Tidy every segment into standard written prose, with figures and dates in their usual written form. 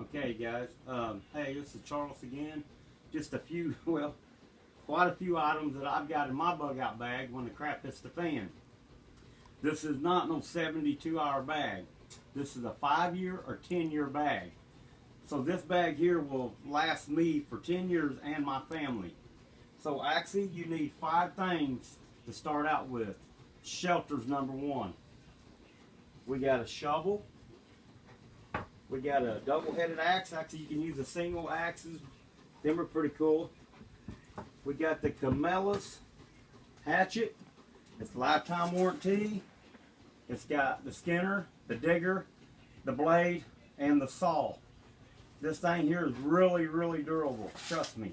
Okay, guys. Hey, this is Charles again. Just a few, well, quite a few items that I've got in my bug out bag when the crap hits the fan. This is not no 72-hour bag. This is a 5-year or 10-year bag. So this bag here will last me for 10 years and my family. So actually, you need 5 things to start out with. Shelter's number 1. We got a shovel. We got a double-headed axe. Actually, you can use a single axes. Them are pretty cool. We got the Camellus hatchet. It's lifetime warranty. It's got the skinner, the digger, the blade, and the saw. This thing here is really, really durable. Trust me.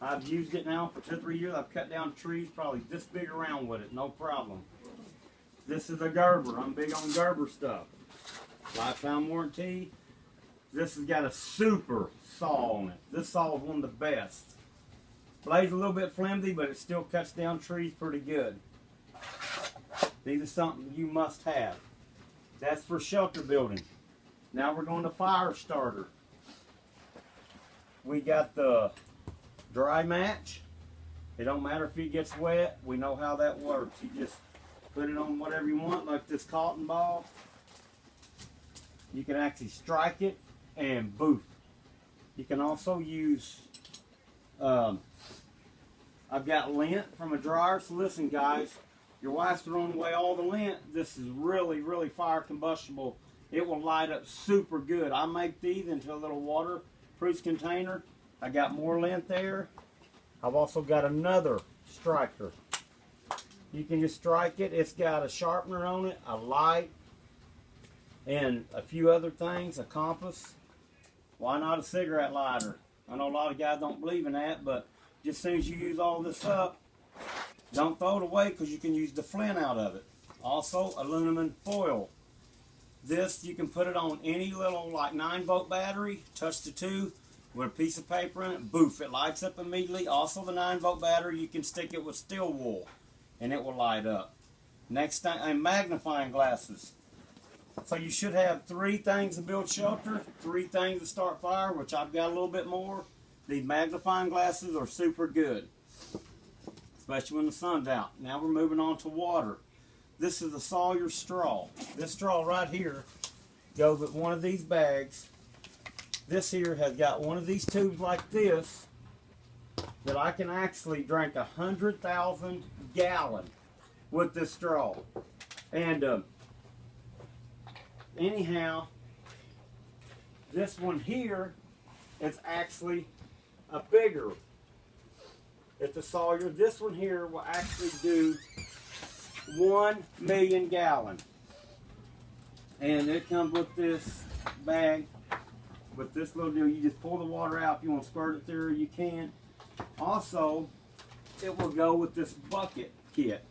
I've used it now for 2 or 3 years. I've cut down trees probably this big around with it. No problem. This is a Gerber. I'm big on Gerber stuff. Lifetime warranty. This has got a super saw on it. This saw is one of the best. Blade's a little bit flimsy, but it still cuts down trees pretty good. These are something you must have. That's for shelter building. Now we're going to fire starter. We got the dry match. It don't matter if it gets wet. We know how that works. You just put it on whatever you want, like this cotton ball. You can actually strike it and boof. You can also use, I've got lint from a dryer. So listen guys, your wife's throwing away all the lint. This is really, really fire combustible. It will light up super good. I make these into a little waterproof container. I got more lint there. I've also got another striker. You can just strike it. It's got a sharpener on it, a light, and a few other things, a compass. Why not a cigarette lighter? I know a lot of guys don't believe in that, but just as soon as you use all this up, don't throw it away because you can use the flint out of it. Also, aluminum foil. This, you can put it on any little like 9-volt battery, touch the tube with a piece of paper in it, boof, it lights up immediately. Also the 9-volt battery, you can stick it with steel wool and it will light up. Next thing, and magnifying glasses. So you should have 3 things to build shelter, 3 things to start fire, which I've got a little bit more. These magnifying glasses are super good, especially when the sun's out. Now we're moving on to water. This is a Sawyer straw. This straw right here goes with one of these bags. This here has got one of these tubes like this that I can actually drink 100,000 gallons with this straw. And anyhow, this one here is actually a bigger. It's a Sawyer. This one here will actually do 1 million gallons. And it comes with this bag, with this little deal. You just pull the water out. If you want to squirt it through, you can. Also, it will go with this bucket kit.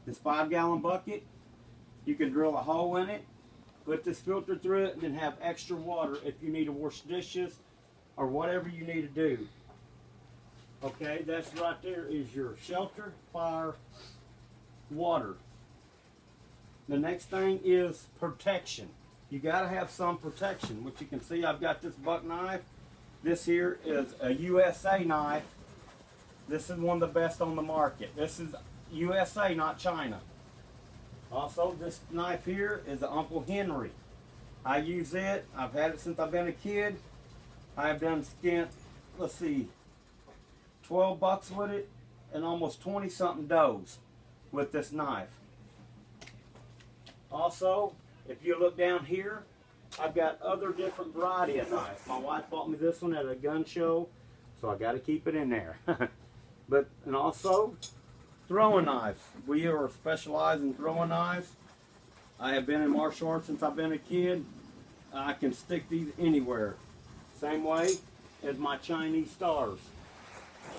This 5-gallon bucket. You can drill a hole in it, put this filter through it, and then have extra water if you need to wash dishes or whatever you need to do. Okay, that's right there is your shelter, fire, water. The next thing is protection. You got to have some protection, which you can see I've got this buck knife. This here is a USA knife. This is one of the best on the market. This is USA, not China. Also, this knife here is an Uncle Henry. I use it. I've had it since I've been a kid. I have done skint, let's see, 12 bucks with it and almost 20-something does with this knife. Also, if you look down here, I've got other different variety of knives. My wife bought me this one at a gun show, so I got to keep it in there. And also, throwing knives. We are specialized in throwing knives. I have been in martial arts since I've been a kid. I can stick these anywhere. Same way as my Chinese stars.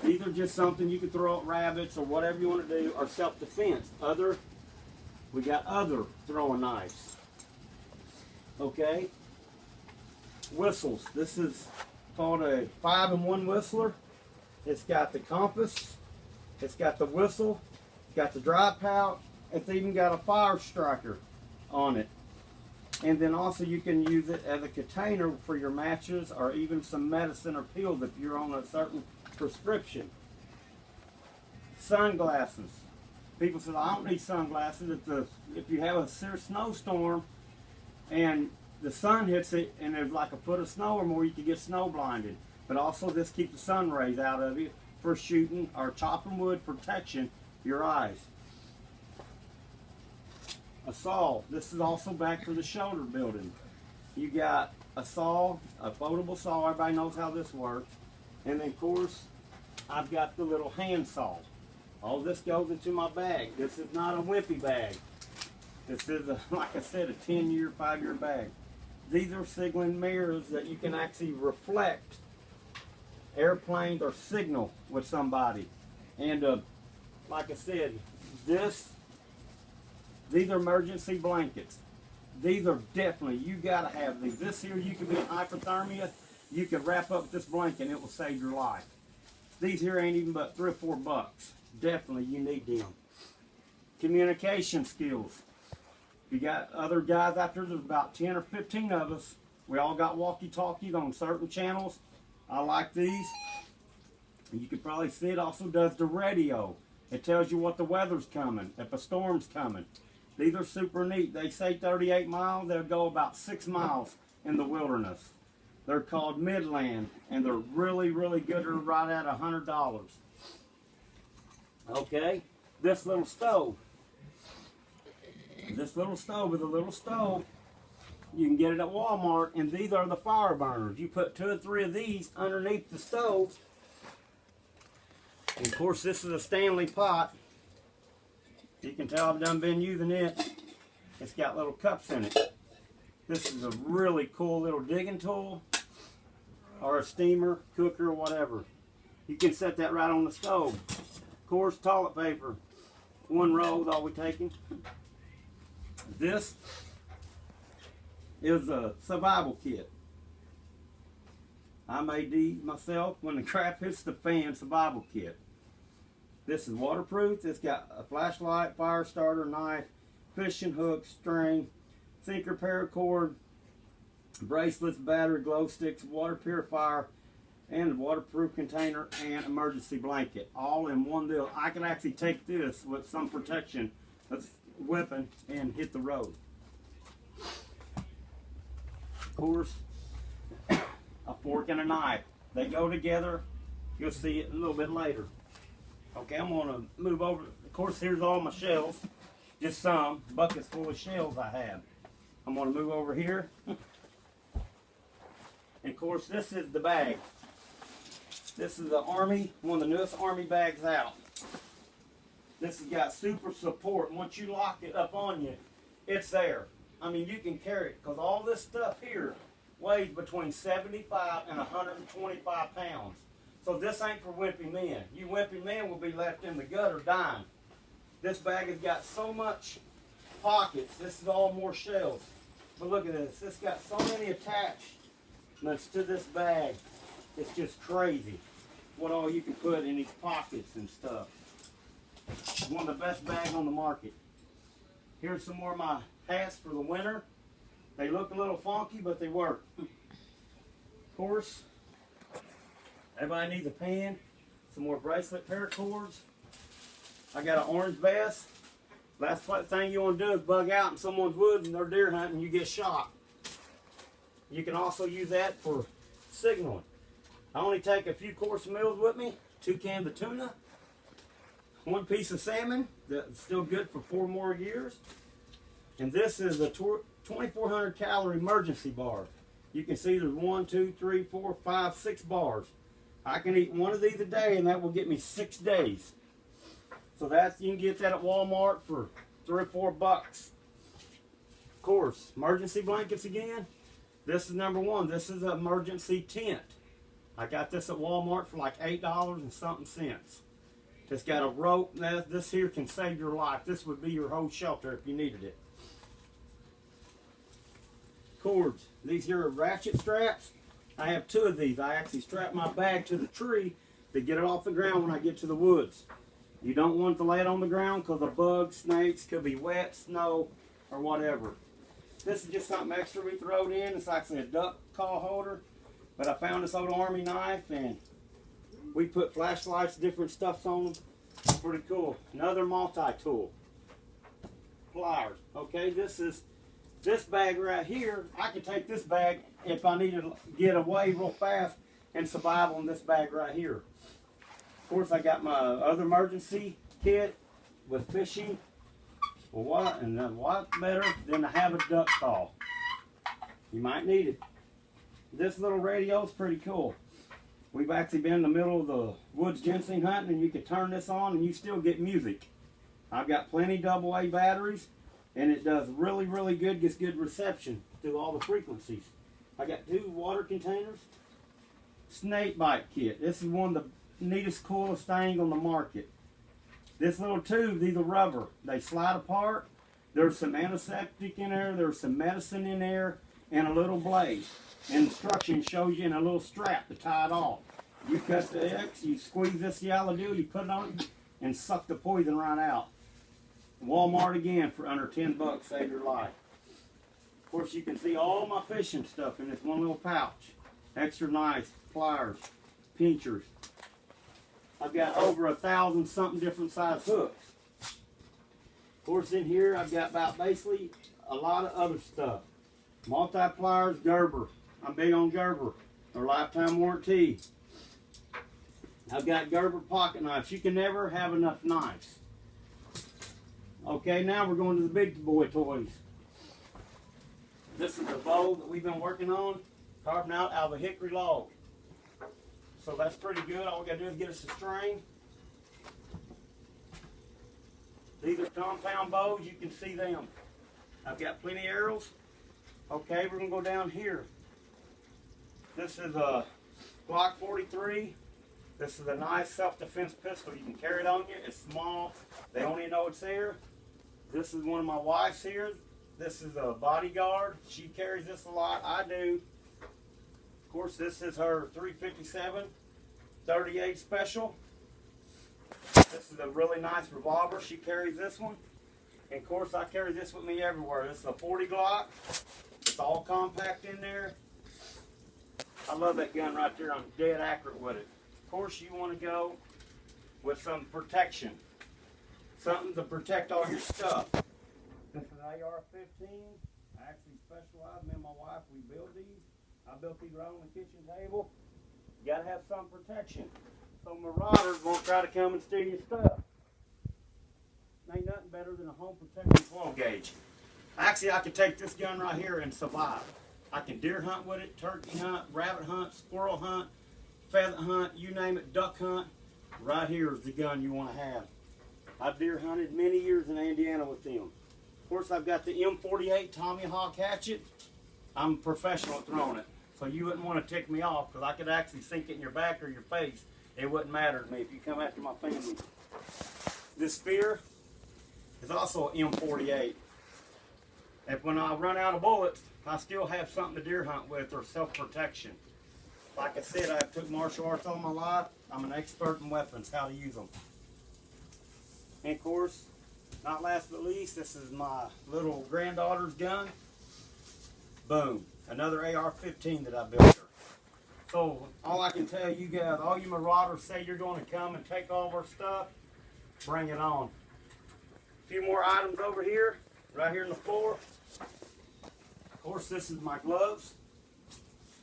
These are just something you can throw at rabbits or whatever you want to do, or self-defense. We got other throwing knives. Okay. Whistles. This is called a 5-in-1 whistler. It's got the compass. It's got the whistle. It's got the dry pouch. It's even got a fire striker on it. And then also you can use it as a container for your matches or even some medicine or pills if you're on a certain prescription. Sunglasses. People say, I don't need sunglasses. If you have a serious snowstorm and the sun hits it and there's like a foot of snow or more, you can get snow blinded. But also this keeps the sun rays out of you for shooting or chopping wood protection your eyes. A saw. This is also back for the shoulder building. You got a saw, a foldable saw. Everybody knows how this works. And then of course, I've got the little hand saw. All this goes into my bag. This is not a wimpy bag. This is, like I said, a 10-year, 5-year bag. These are signaling mirrors that you can actually reflect airplanes or signal with somebody. And like I said, these are emergency blankets. These are definitely, you gotta have these. This here, you can be in hypothermia, you can wrap up this blanket and it will save your life. These here ain't even but $3 or $4. Definitely, you need them. Communication skills. You got other guys out there, there's about 10 or 15 of us. We all got walkie-talkies on certain channels. I like these. You can probably see it also does the radio. It tells you what the weather's coming, if a storm's coming. These are super neat. They say 38 miles, they'll go about 6 miles in the wilderness. They're called Midland, and they're really, really good. They're right at $100. Okay, this little stove. This little stove is a little stove. You can get it at Walmart, and these are the fire burners. You put 2 or 3 of these underneath the stove. And of course, this is a Stanley pot. You can tell I've done been using it. It's got little cups in it. This is a really cool little digging tool, or a steamer, cooker, or whatever. You can set that right on the stove. Of course, toilet paper. 1 roll is all we're taking. This is a survival kit. I made these myself when the crap hits the fan. Survival kit. This is waterproof. It's got a flashlight, fire starter, knife, fishing hook, string, sinker paracord, bracelets, battery, glow sticks, water purifier, and a waterproof container and emergency blanket, all in one deal. I can actually take this with some protection, weapon, and hit the road. Of course, a fork and a knife. They go together. You'll see it a little bit later. Okay, I'm going to move over. Of course, here's all my shells. Just some buckets full of shells I have. I'm going to move over here. And of course, this is the bag. This is the Army, one of the newest Army bags out. This has got super support. Once you lock it up on you, it's there. I mean, you can carry it because all this stuff here weighs between 75 and 125 pounds. So this ain't for wimpy men. You wimpy men will be left in the gutter dying. This bag has got so much pockets. This is all more shells. But look at this. It's got so many attachments to this bag. It's just crazy what all you can put in these pockets and stuff. It's one of the best bags on the market. Here's some more of my hats for the winter. They look a little funky, but they work. Of course, everybody needs a pan. Some more bracelet paracords. I got an orange vest. Last thing you want to do is bug out in someone's woods and they're deer hunting and you get shot. You can also use that for signaling. I only take a few course meals with me. 2 cans of tuna. 1 piece of salmon that's still good for 4 more years. And this is a 2,400 calorie emergency bar. You can see there's 1, 2, 3, 4, 5, 6 bars. I can eat 1 of these a day and that will get me 6 days. So that's, you can get that at Walmart for $3 or $4. Of course, emergency blankets again. This is number 1. This is an emergency tent. I got this at Walmart for like $8 and something cents. It's got a rope. This here can save your life. This would be your whole shelter if you needed it. Cords. These here are ratchet straps. I have 2 of these. I actually strap my bag to the tree to get it off the ground when I get to the woods. You don't want to lay it on the ground because the bugs, snakes, could be wet, snow, or whatever. This is just something extra we throwed in. It's actually a duck call holder. But I found this old Army knife and we put flashlights, different stuffs on them. Pretty cool. Another multi-tool. Pliers. Okay, this bag right here. I can take this bag if I need to get away real fast and survive on this bag right here. Of course, I got my other emergency kit with fishing. Well, what better than to have a duck call? You might need it. This little radio is pretty cool. We've actually been in the middle of the woods ginseng hunting, and you can turn this on and you still get music. I've got plenty AA batteries, and it does really, really good, gets good reception through all the frequencies. I got 2 water containers. Snake bite kit. This is one of the neatest, coolest things on the market. This little tube, these are rubber. They slide apart. There's some antiseptic in there. There's some medicine in there and a little blade. Instruction shows you in a little strap to tie it off. You cut the X, you squeeze this yellow deal, you put it on it, and suck the poison right out. Walmart again for under 10 bucks, save your life. Of course, you can see all my fishing stuff in this one little pouch. Extra nice, pliers, pinchers. I've got over 1,000 something different size hooks. Of course, in here I've got about basically a lot of other stuff. Multi-pliers, Gerber. I'm big on Gerber. They're lifetime warranty. I've got Gerber pocket knives. You can never have enough knives. Okay, now we're going to the big boy toys. This is the bow that we've been working on, carving out of a hickory log. So that's pretty good. All we got to do is get us a string. These are compound bows. You can see them. I've got plenty of arrows. Okay, we're going to go down here. This is a Glock 43. This is a nice self-defense pistol. You can carry it on you. It's small. They don't even know it's there. This is one of my wife's here. This is a bodyguard. She carries this a lot. I do. Of course, this is her 357 38 special. This is a really nice revolver. She carries this one. And of course, I carry this with me everywhere. This is a 40 Glock. It's all compact in there. I love that gun right there. I'm dead accurate with it. Of course, you want to go with some protection. Something to protect all your stuff. This is an AR-15. I actually specialize, me and my wife, we build these. I built these right on the kitchen table. You gotta have some protection. So marauders won't try to come and steal your stuff. Ain't nothing better than a home protection 12 gauge. Actually, I could take this gun right here and survive. I can deer hunt with it, turkey hunt, rabbit hunt, squirrel hunt, pheasant hunt, you name it, duck hunt. Right here is the gun you want to have. I've deer hunted many years in Indiana with them. Of course, I've got the M48 Tomahawk hatchet. I'm a professional at throwing it. So you wouldn't want to tick me off because I could actually sink it in your back or your face. It wouldn't matter to me if you come after my family. This spear is also an M48. If when I run out of bullets, I still have something to deer hunt with or self-protection. Like I said, I took martial arts all my life. I'm an expert in weapons, how to use them. And of course, not last but least, this is my little granddaughter's gun. Boom. Another AR-15 that I built her. So all I can tell you guys, all you marauders say you're going to come and take all of our stuff, bring it on. A few more items over here, right here on the floor. Of course, this is my gloves.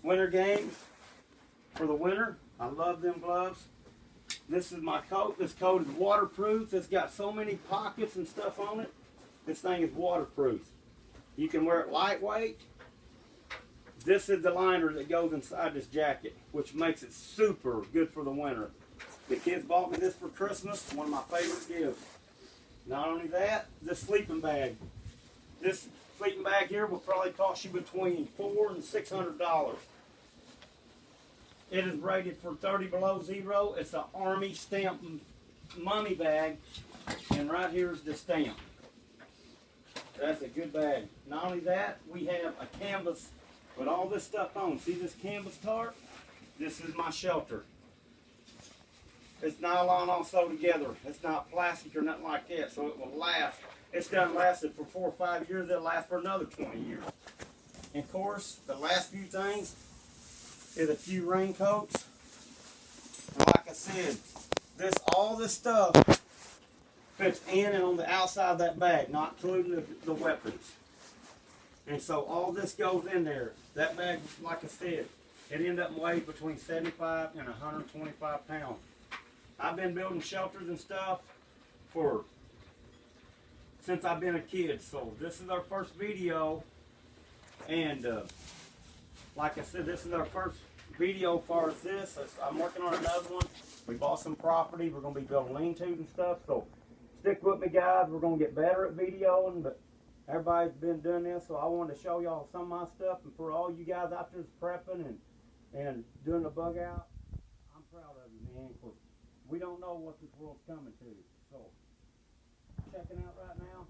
Winter game for the winter. I love them gloves. This is my coat. This coat is waterproof. It's got so many pockets and stuff on it. This thing is waterproof. You can wear it lightweight. This is the liner that goes inside this jacket, which makes it super good for the winter. The kids bought me this for Christmas, one of my favorite gifts. Not only that, this sleeping bag. This sleeping bag here will probably cost you between $400 and $600. It is rated for 30 below zero. It's an Army stamp money bag, and right here is the stamp. That's a good bag. Not only that, we have a canvas with all this stuff on. See this canvas tarp? This is my shelter. It's nylon all sewed together. It's not plastic or nothing like that, so it will last. It's done lasted for 4 or 5 years. It'll last for another 20 years. And of course, the last few things is a few raincoats. And like I said, all this stuff fits in and on the outside of that bag, not including the weapons. And so all this goes in there. That bag, like I said, it ended up weighing between 75 and 125 pounds. I've been building shelters and stuff since I've been a kid. So this is our first video, and like I said, this is our first video for this. I'm working on another one. We bought some property. We're going to be building lean-tos and stuff. So stick with me, guys. We're going to get better at videoing, but everybody's been doing this, so I wanted to show y'all some of my stuff. And for all you guys out there prepping and doing the bug out, I'm proud of you, man. 'Cause we don't know what this world's coming to. So checking out right now.